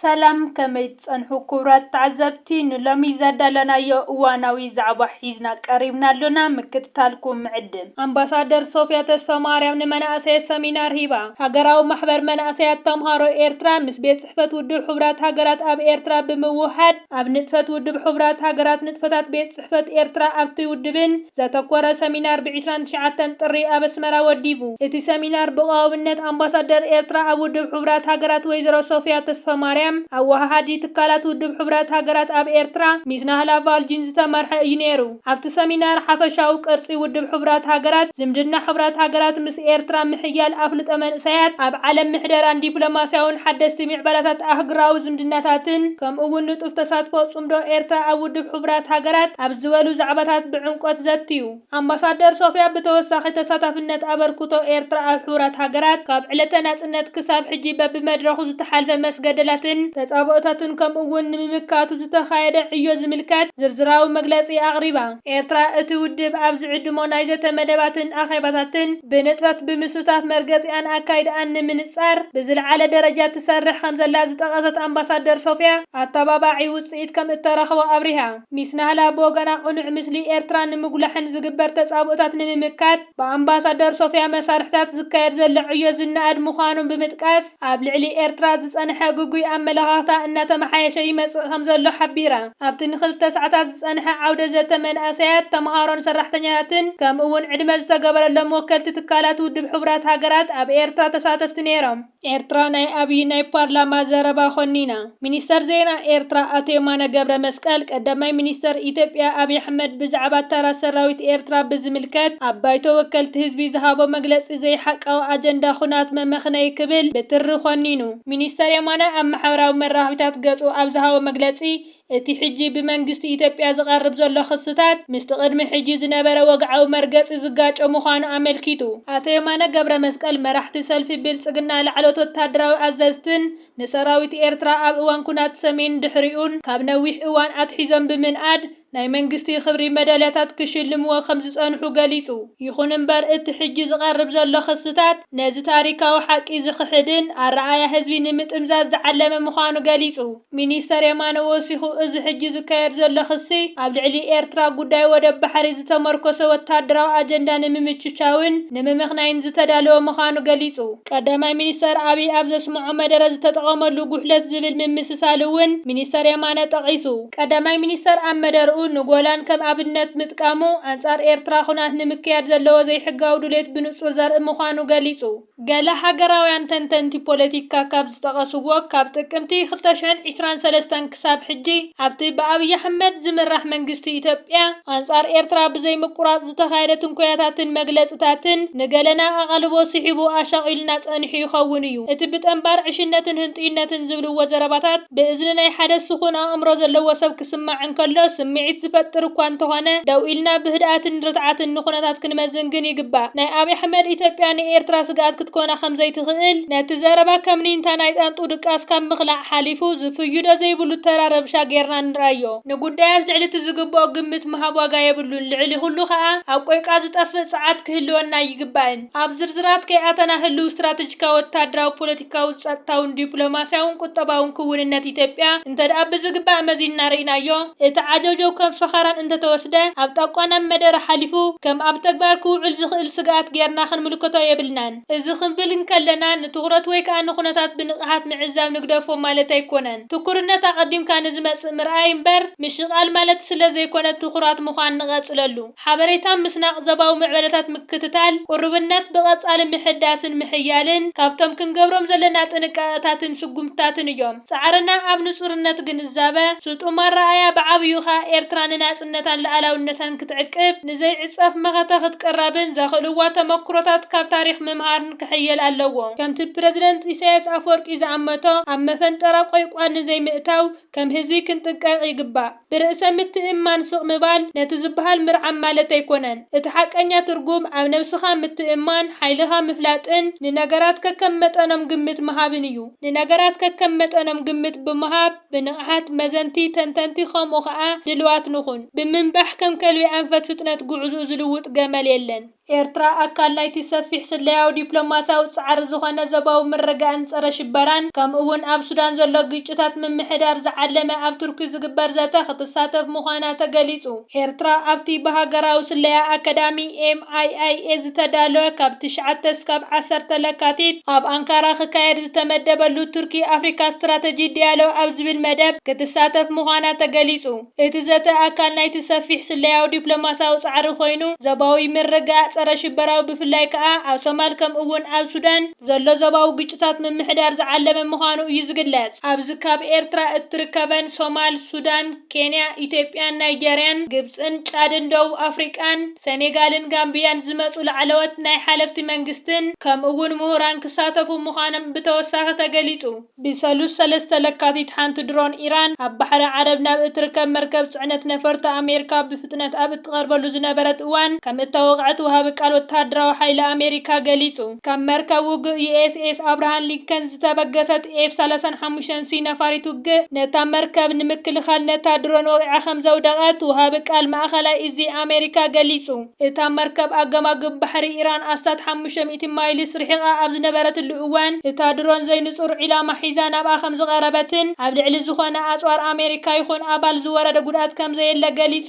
ሰላም ከመይ ጸንሑ ክቡራት ተዓዘብቲ ንሎሚ ዘዳለናዮ እዋናዊ ዛዕባ ሒዝና ቀሪብናሎና ምክትታልኩም ምዕድም አምባሳደር ሶፊያ ተስፋ ማርያም ንመናእሰያት ሰሚናር ሂባ ሃገራዊ ማሕበር መናእሰያት ተምሃሮ ኤርትራ ምስ ቤት ጽሕፈት ውድብ ሕቡራት ሃገራት ኣብ ኤርትራ ብምውሓድ ኣብ ንጥፈት ውድብ ሕቡራት ሃገራት ንጥፈታት ቤት ጽሕፈት ኤርትራ ኣብቲ ውድብን ዘተኮረ ሰሚናር ብ29 ጥሪ ኣብ ኣስመራ ወዲቡ እቲ ሰሚናር ብቀዋብነት አምባሳደር ኤርትራ ኣብ ውድብ ሕቡራት ሃገራት ወይዘሮ ሶፊያ ተስፋ ማርያም አዋሃዲ ትካላት ውድብ ሕቡራት ሃገራት ኣብ ኤርትራ ሚስ ናህላ ቫልጂን ዝተመርሐ እዩ ነይሩ። ኣብቲ ሰሚናር ሓፈሻዊ ቅርጺ ውድብ ሕቡራት ሃገራት ዝምድና ሕቡራት ሃገራት ምስ ኤርትራ ምሕያል ኣፍልጦ መንእሰያት ኣብ ዓለም ምሕደራን ዲፕሎማስያውን ሓደስቲ ምዕባለታት ኣህጉራዊ ዝምድናታትን ከምኡውን ንጡፍ ተሳትፎ ጽምዶ ኤርትራ ኣብ ውድብ ሕቡራት ሃገራት ኣብ ዝበሉ ዛዕባታት ብዕምቆት ዘትዩ አምባሳደር ሶፊያ ብተወሳኺ ተሳታፍነት ኣበርክቶ ኤርትራ ኣብ ሕቡራት ሃገራት ካብ ዕለተ ናጽነት ክሳብ ሕጂ በብመድረኹ ዝተሓልፈ መስገደላትን ተጻብኦታትን ከምኡውን ንምምካቱ ዝተኻየደ ዕዮ ዝምልከት ዝርዝራዊ መግለጺ ኣቕሪባ ኤርትራ እቲ ውድብ ኣብ ዝዕድሞ ናይ ዘተመደባትን ኣኼባታትን ብንጥፈት ብምስታፍ መርገጺያን ኣካይድኣን ንምንጻር ብዝለዓለ ደረጃ ትሰርሕ ከም ዘላ ዝጠቐሰት አምባሳደር ሶፊያ ኣተባባዒ ውጽኢት ከም እተረኽቦ ኣብሪሃ ሚስ ናህላ ብወገና ቁኑዕ ምስሊ ኤርትራ ንምጉላሕን ዝግበር ተጻብኦታት ንምምካት ብኣምባሳደር ሶፊያ መሳርሕታት ዝካየድ ዘሎ ዕዮ ዝነኣድ ምዃኑን ብምጥቃስ ኣብ ልዕሊ ኤርትራ ዝጸንሐ ጉጉይ አመለኻኽታ እናተመሓየሸ ይመጽእ ከም ዘሎ ሓቢራ ኣብቲ ንኽልተ ሰዓታት ዝጸንሐ ዓውደ ዘተ መንእሰያት ተምሃሮን ሰራሕተኛታትን ከምኡውን ዕድመ ዝተገበረሎም ወከልቲ ትካላት ውድብ ሕቡራት ሃገራት ኣብ ኤርትራ ተሳተፍቲ ነይሮም። ኤርትራ ናይ ኣብዪ ናይ ፓርላማ ዘረባ ኾኒና ሚኒስተር ዜና ኤርትራ ኣቶ የማነ ገብረ መስቀል ቀዳማይ ሚኒስተር ኢትዮጵያ ኣብዪ ኣሕመድ ብዛዕባ ተራ ሰራዊት ኤርትራ ብዝምልከት ኣብ ባይቶ ወከልቲ ህዝቢ ዝሃቦ መግለጺ ዘይሓቃዊ ኣጀንዳ ኩናት መመኽነይ ክብል ብትሪ ኾኒኑ ሚኒስተር የማነ ኣብ ማሕበራዊ መራኸቢታት ገጹ ኣብ ዝሃቦ መግለጺ እቲ ሕጂ ብመንግስቲ ኢትዮጵያ ዝቐርብ ዘሎ ክስታት ምስቲ ቅድሚ ሕጂ ዝነበረ ወግዓዊ መርገጺ ዝጋጮ ምዃኑ ኣመልኪቱ ኣቶ የማነ ገብረ መስቀል መራሕቲ ሰልፊ ብልጽግና ላዕሎት ወተሃደራዊ ኣዘዝትን ንሰራዊት ኤርትራ ኣብ እዋን ኩናት ሰሜን ድሕሪኡን ካብ ነዊሕ እዋን ኣትሒዞም ብምንኣድ ናይ መንግስቲ ክብሪ መዳልያታት ክሽልምዎ ከም ዝጸንሑ ገሊጹ ይኹን እምበር እቲ ሕጂ ዝቐርብ ዘሎ ክስታት ነዚ ታሪካዊ ሓቂ ዝኽሕድን ኣረኣያ ህዝቢ ንምጥምዛዝ ዝዓለመ ምዃኑ ገሊጹ ሚኒስተር የማነ ወሲኹ እዚ ሕጂ ዝካየድ ዘሎ ክሲ ኣብ ልዕሊ ኤርትራ ጉዳይ ወደብ ባሕሪ ዝተመርኮሰ ወተሃደራዊ ኣጀንዳ ንምምችቻውን ንምምኽናይን ዝተዳለወ ምዃኑ ገሊጹ ቀዳማይ ሚኒስተር ኣብዪ ኣብ ዘስምዖ መደረ ዝተጠቐመሉ ጉሕለት ዝብል ምምስሳል እውን ሚኒስተር የማነ ጠቒሱ ቀዳማይ ሚኒስተር ኣብ መደርኡ ንጎላን ከም ኣብነት ምጥቃሙ አንጻር ኤርትራ ኩናት ንምክያድ ዘለዎ ዘይሕጋዊ ድሌት ብንጹር ዘርኢ ምዃኑ ገሊጹ ገለ ሃገራውያን ተንተንቲ ፖለቲካ ካብ ዝጠቐስዎ ካብ ጥቅምቲ 2023 ክሳብ ሕጂ ኣብቲ ብኣብዪ ኣሕመድ ዝምራሕ መንግስቲ ኢትዮጵያ አንጻር ኤርትራ ብዘይ ምቁራጽ ዝተኻየደ ትንኮያታትን መግለጽታትን ንገለና ኣቓልቦ ስሒቡ ኣሻቒልና ጸኒሑ ይኸውን እዩ እቲ ብጠንባር ዕሽነትን ህንጡይነትን ዝብልዎ ዘረባታት ብእዝኒ ናይ ሓደ ስኹን ኣእምሮ ዘለዎ ሰብ ክስማዕ እንከሎ ስምዒት ዝፈጥር እኳ እንተኾነ ደው ኢልና ብህድኣትን ርትዓትን ንኹነታት ክንመዝን ግን ይግባእ ናይ ኣብዪ ኣሕመድ ኢትዮጵያ ንኤርትራ ስጋኣት ክትኮና ከም ዘይትኽእል ነቲ ዘረባ ከም ኒንታ ናይ ጣንጡ ድቃስ ካብ ምኽላዕ ሓሊፉ ዝፍዩዶ ዘይብሉ ተራረብሻ ጌርና ንርአዮ ንጉዳያት ልዕሊ እቲ ዝግብኦ ግምት ምሃብ ዋጋ የብሉን ልዕሊ ኩሉ ከዓ ኣብ ቆይቃ ዝጠፍእ ፀዓት ክህልወና ይግባእን ኣብ ዝርዝራት ከይኣተና ህልው ስትራቴጂካዊ ወተሃደራዊ ፖለቲካዊ ጸጥታውን ዲፕሎማስያውን ቁጠባውን ክውንነት ኢትዮጵያ እንተደኣ ብዝግባእ መዚና ርኢናዮ እቲ ዓጀብጀው ከም ፈኸራን እንተተወስደ ኣብ ጠቋና መደረ ሓሊፉ ከም ኣብ ተግባር ክውዕል ዝኽእል ስጋኣት ጌርና ክንምልከቶ የብልናን እዚ ክንብል እንከለና ንትኹረት ወይ ከዓ ንኹነታት ብንቕሓት ምዕዛብ ንግደፎ ማለት ኣይኮነን ትኩርነት ኣቐዲምካ ንዝመጽእ ምርኣይ እምበር ምሽቓል ማለት ስለ ዘይኮነ ትኹራት ምዃን ንቐጽለሉ ሓበሬታ ምስናቕ ዘባዊ ምዕበለታት ምክትታል ቁርብነት ብቐጻሊ ምሕዳስን ምሕያልን ካብቶም ክንገብሮም ዘለና ጥንቃቐታትን ስጉምታትን እዮም ጻዕርና ኣብ ንጹርነት ግንዛበ ስልጡን ኣረኣያ ብዓብዩኻ ኤርትራ ንናጽነታን ልዕላውነታን ክትዕቅብ ንዘይዕጸፍ መኸተ ክትቀረብን ዘኽእልዋ ተመክሮታት ካብ ታሪክ ምምሃርን ክሕየል ኣለዎ ከምቲ ፕረዚደንት ኢሳያስ ኣፈወርቂ ዝኣመቶ ኣብ መፈንጠራ ቆይቋ ንዘይምእታው ከም ህዝቢ ክንጥንቀቕ ይግባእ ብርእሰ ምትእምማን ስቕ ምባል ነቲ ዝበሃል ምርዓም ማለት ኣይኮነን እቲ ሓቀኛ ትርጉም ኣብ ነብስኻ ምትእምማን ሓይልኻ ምፍላጥን ንነገራት ከከም መጠኖም ግምት ምሃብን እዩ ንነገራት ከከም መጠኖም ግምት ብምሃብ ብንቕሓት መዘንቲ ተንተንቲ ከምኡ ከዓ ድልዋት ንኹን ብምንባሕ ከም ከልቢ ኣንፈት ፍጥነት ጉዕዞ ዝልውጥ ገመል የለን ኤርትራ ኣካል ናይቲ ሰፊሕ ስለያዊ ዲፕሎማሲያዊ ጻዕሪ ዝኾነ ዞባዊ ምርግጋእን ጸረ ሽበራን ከምኡ'ውን ኣብ ሱዳን ዘሎ ግጭታት ምምሕዳር ዝዓለመ ኣብ ቱርኪ ዝግበር ዘተ ክትሳተፍ ምዃና ተገሊጹ። ኤርትራ ኣብቲ ብሃገራዊ ስለያ ኣካዳሚ MIIA ዝተዳለወ ካብ 9 እስካብ 10 ለካቲት ኣብ ኣንካራ ክካየድ ዝተመደበሉ ቱርኪ ኣፍሪካ ስትራቴጂ ዲያሎግ ኣብ ዝብል መደብ ክትሳተፍ ምዃና ተገሊጹ። እቲ ዘተ ኣካል ናይቲ ሰፊሕ ስለያዊ ዲፕሎማሲያዊ ጻዕሪ ኮይኑ ዞባዊ ምርግጋእ ጸረ ሽበራዊ ብፍላይ ከዓ ኣብ ሶማል ከምኡ'ውን ኣብ ሱዳን ዘሎ ዞባዊ ግጭታት ምምሕዳር ዝዓለመ ምዃኑ እዩ ዝግለጽ። ኣብዚ ካብ ኤርትራ እትርከበን ሶማል፣ ሱዳን፣ ኬንያ፣ ኢትዮጵያን ናይጀርያን፣ ግብፅን፣ ጫድን፣ ደቡብ አፍሪቃን፣ ሴኔጋልን ጋምቢያን ዝመጹ ላዕለዎት ናይ ሓለፍቲ መንግስትን ከምኡ'ውን ምሁራን ክሳተፉ ምዃኖም ብተወሳኺ ተገሊጹ። ብሰሉስ 3 ለካቲት ሓንቲ ድሮን ኢራን ኣብ ባሕሪ ዓረብ ናብ እትርከብ መርከብ ጽዕነት ነፈርቲ ኣሜሪካ ብፍጥነት ኣብ እትቐርበሉ ዝነበረት እዋን ከም እተወቕዐት ወሃቢ ቃል ወተሃደራዊ ሓይሊ ኣሜሪካ ገሊጹ። ካብ መርከብ ውግእ USS ኣብርሃም ሊንከን ዝተበገሰት F-35C ነፋሪት ውግእ ነታ መርከብ ንምክልኻል ነታ ድሮን ወቂዓ ከም ዘውደቐት ወሃቢ ቃል ማእኸላይ እዚ ኣሜሪካ ገሊጹ። እታ መርከብ ኣገማግብ ባሕሪ ኢራን ኣስታት 500 ማይልስ ርሒቓ ኣብ ዝነበረትሉ እዋን እታ ድሮን ዘይንጹር ዒላማ ሒዛ ናብኣ ከም ዝቐረበትን ኣብ ልዕሊ ዝኾነ ኣጽዋር ኣሜሪካ ይኹን ኣባል ዝወረደ ጉድኣት ከም ዘየለ ገሊጹ።